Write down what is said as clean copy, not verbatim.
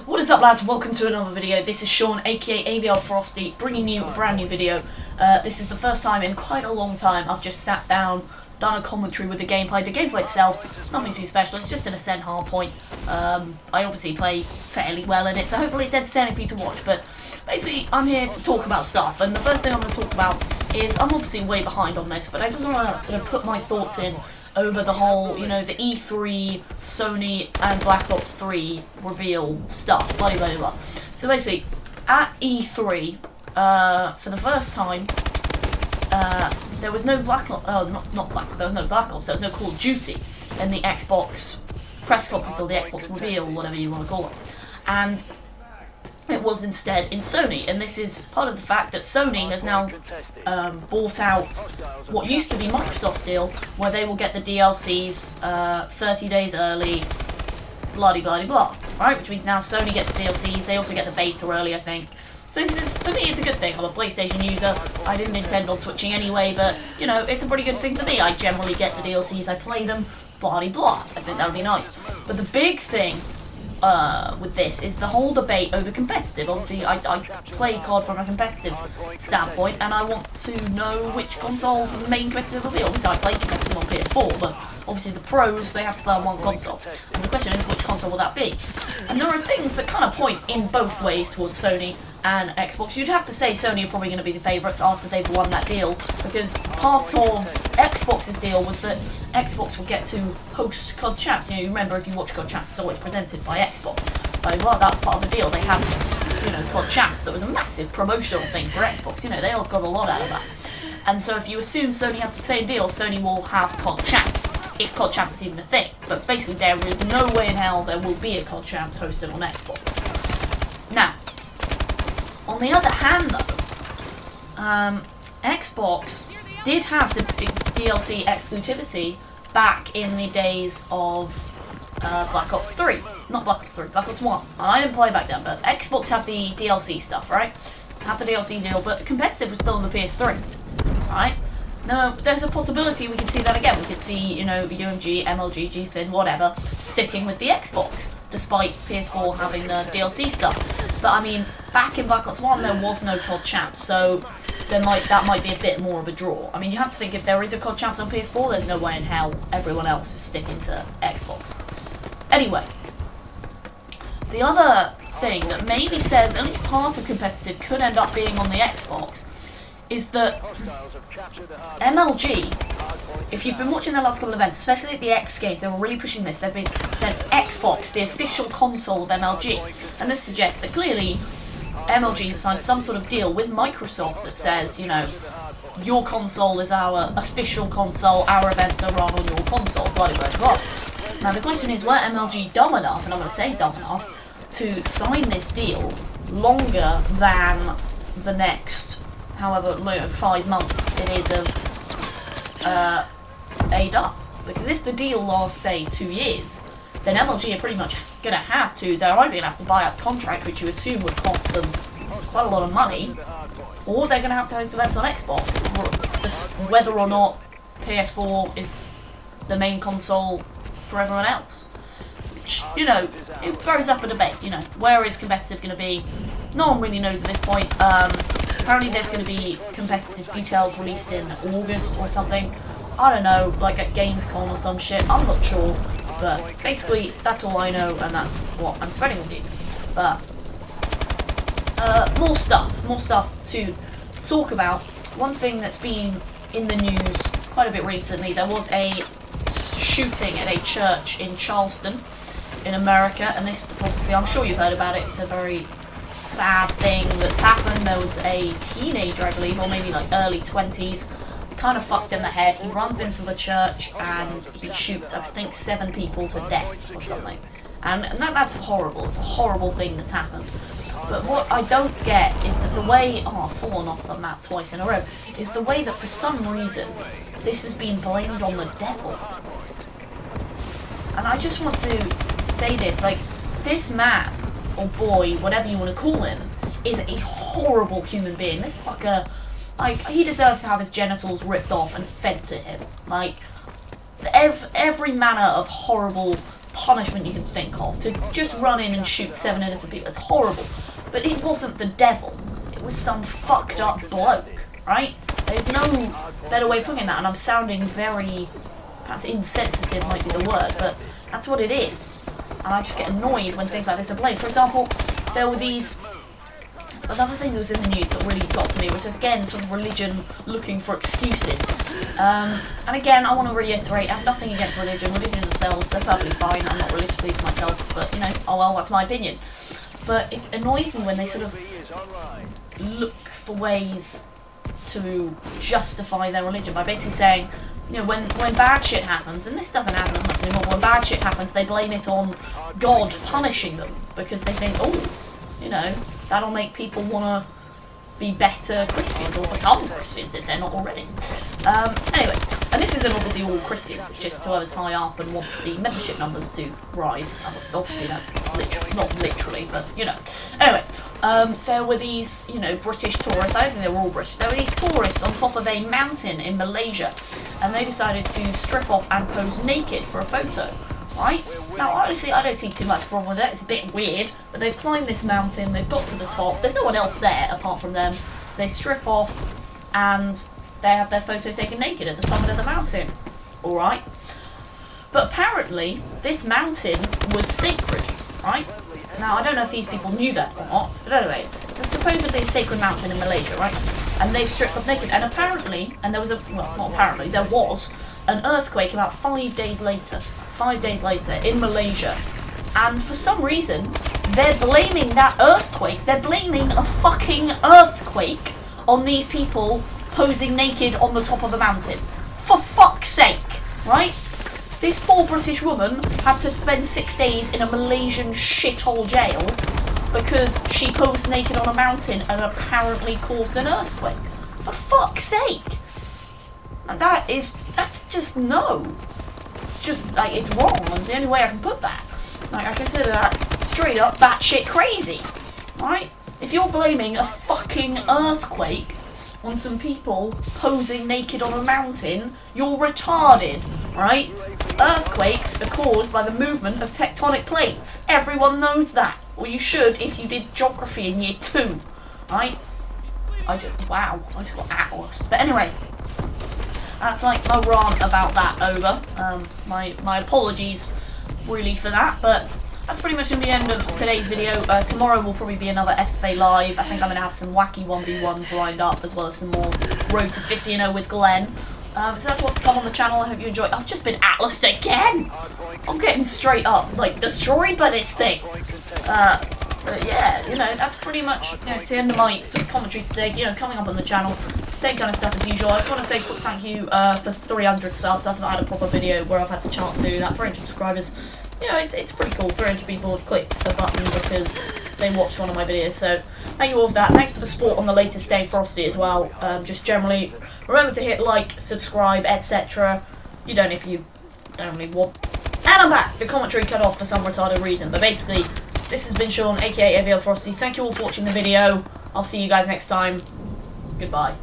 What is up, lads? Welcome to another video. This is Sean, aka ABL Frosty, bringing you a brand new video. This is the first time in quite a long time I've just sat down, done a commentary with the gameplay. The gameplay itself, nothing too special, it's just an Ascent hardpoint. I obviously play fairly well in it, so hopefully it's entertaining for you to watch. But basically, I'm here to talk about stuff, and the first thing I'm going to talk about is, I'm obviously way behind on this, but I just want to sort of put my thoughts in over the whole, you know, the E3, Sony, and Black Ops 3 reveal stuff, blah blah blah. So basically, at E3, for the first time, there was no Black Ops, there was no Black Ops, there was no Call of Duty in the Xbox press conference, or the Xbox reveal, whatever you want to call it. And it was instead in Sony, and this is part of the fact that Sony has now bought out what used to be Microsoft's deal, where they will get the DLCs 30 days early, blah blah blah, right? Which means now Sony gets DLCs, they also get the beta early, I think. So this is, for me, it's a good thing. I'm a PlayStation user, I didn't intend on switching anyway, but, you know, it's a pretty good thing for me. I generally get the DLCs, I play them, blah blah. I think that would be nice. But the big thing with this is the whole debate over competitive. Obviously, I play COD from a competitive standpoint, and I want to know which console the main competitive will be. Obviously, I play competitive on PS4, but obviously the pros, they have to play on one console. And the question is, which console will that be? And there are things that kind of point in both ways towards Sony and Xbox. You'd have to say Sony are probably going to be the favourites after they've won that deal, because part of Xbox's deal was that Xbox will get to host COD Champs. You know, you remember, if you watch COD Champs, it's always presented by Xbox. Well, that was part of the deal. They had, you know, COD Champs. That was a massive promotional thing for Xbox. You know, they all got a lot out of that. And so if you assume Sony have the same deal, Sony will have COD Champs, if COD Champs is even a thing. But basically, there is no way in hell there will be a COD Champs hosted on Xbox. Now, on the other hand, though, Xbox did have the DLC exclusivity back in the days of Black Ops 3. Not Black Ops 3, Black Ops 1. I didn't play back then, but Xbox had the DLC stuff, right? Had the DLC deal, but the competitive was still on the PS3, right? Now, there's a possibility we could see that again. We could see, you know, UMG, MLG, GFIN, whatever, sticking with the Xbox, despite PS4 having the DLC stuff. But I mean, back in Black Ops 1, there was no COD Champs, so that might be a bit more of a draw. I mean, you have to think, if there is a COD Champs on PS4, there's no way in hell everyone else is sticking to Xbox. Anyway, the other thing that maybe says at least part of competitive could end up being on the Xbox is that MLG, if you've been watching their last couple of events, especially at the X Games, they were really pushing this. They've been said Xbox, the official console of MLG, and this suggests that clearly MLG have signed some sort of deal with Microsoft that says, you know, your console is our official console, our events are run on your console, blah blah blah. Now the question is, were MLG dumb enough, and I'm going to say dumb enough, to sign this deal longer than the next, however, 5 months it is of ADA? Because if the deal lasts, say, 2 years, then MLG are pretty much going to have to, they're either going to have to buy out the contract, which you assume would cost them quite a lot of money, or they're going to have to host events on Xbox, whether or not PS4 is the main console for everyone else. Which, you know, it throws up a debate, you know, where is competitive going to be? No one really knows at this point. Apparently there's going to be competitive details released in August or something. I don't know, like at Gamescom or some shit, I'm not sure. But basically, that's all I know, and that's what I'm spreading with you. But, more stuff to talk about. One thing that's been in the news quite a bit recently, there was a shooting at a church in Charleston, in America, and this was obviously, I'm sure you've heard about it, it's a very sad thing that's happened. There was a teenager, I believe, or maybe like early 20s, kind of fucked in the head. He runs into the church and he shoots, I think, 7 people to death or something. And that's horrible. It's a horrible thing that's happened. But what I don't get is that the way, I've fallen off the map twice in a row, is the way that for some reason this has been blamed on the devil. And I just want to say this, like, this man, or boy, whatever you want to call him, is a horrible human being. This fucker, like, he deserves to have his genitals ripped off and fed to him. Like, every manner of horrible punishment you can think of. To just run in and shoot 7 innocent people, it's horrible. But it wasn't the devil, it was some fucked up bloke, right? There's no better way of putting that, and I'm sounding very, perhaps insensitive might be the word, but that's what it is. And I just get annoyed when things like this are blamed. For example, there were these... Another thing that was in the news that really got to me was, again, sort of religion looking for excuses. And again, I want to reiterate, I have nothing against religion. Religion themselves, they're perfectly fine. I'm not religious leader myself, but, you know, oh well, that's my opinion. But it annoys me when they sort of look for ways to justify their religion by basically saying, you know, when bad shit happens, and this doesn't happen as much anymore, when bad shit happens, they blame it on God punishing them, because they think, oh, you know, that'll make people want to be better Christians, or become Christians if they're not already. Anyway, and this isn't obviously all Christians, it's just whoever's high up and wants the membership numbers to rise. Obviously that's not literally, but, you know. Anyway, there were these, you know, British tourists, I don't think they were all British, there were these tourists on top of a mountain in Malaysia, and they decided to strip off and pose naked for a photo. Right? Now, honestly, I don't see too much problem with it. It's a bit weird, but they've climbed this mountain, they've got to the top, there's no one else there apart from them, so they strip off, and they have their photo taken naked at the summit of the mountain. Alright? But apparently, this mountain was sacred, right? Now, I don't know if these people knew that or not, but anyways, it's a supposedly a sacred mountain in Malaysia, right? And they've stripped off naked, and apparently, and there was a, well, not apparently, there was an earthquake about 5 days later. 5 days later in Malaysia, and for some reason they're blaming that earthquake, they're blaming a fucking earthquake on these people posing naked on the top of a mountain. For fuck's sake, right? This poor British woman had to spend 6 days in a Malaysian shithole jail because she posed naked on a mountain and apparently caused an earthquake. For fuck's sake! And that's just no. It's just, like, it's wrong, and it's the only way I can put that. Like, I consider that straight up batshit crazy, right? If you're blaming a fucking earthquake on some people posing naked on a mountain, you're retarded, right? Earthquakes are caused by the movement of tectonic plates. Everyone knows that. Or you should if you did geography in year 2, right? Wow, I just got atlas. But anyway, that's like my rant about that over. My apologies really for that, but that's pretty much the end of today's video. Tomorrow will probably be another FFA live. I think I'm going to have some wacky 1v1s lined up, as well as some more Road to 50-0 with Glenn. So that's what's to come on the channel. I hope you enjoy. I've just been atlased again! I'm getting straight up, like, destroyed by this thing. But yeah, you know, that's pretty much, you know, it's the end of my sort of commentary today, you know, coming up on the channel. Same kind of stuff as usual. I just want to say a quick thank you for 300 subs. I've not had a proper video where I've had the chance to do that. 300 subscribers. You know, it's pretty cool. 300 people have clicked the button because they watched one of my videos. So, thank you all for that. Thanks for the support on the latest Stay Frosty as well. Just generally, remember to hit like, subscribe, etc. You don't if you don't really want. And I'm back! The commentary cut off for some retarded reason. But basically, this has been Sean, aka AVL Frosty. Thank you all for watching the video. I'll see you guys next time. Goodbye.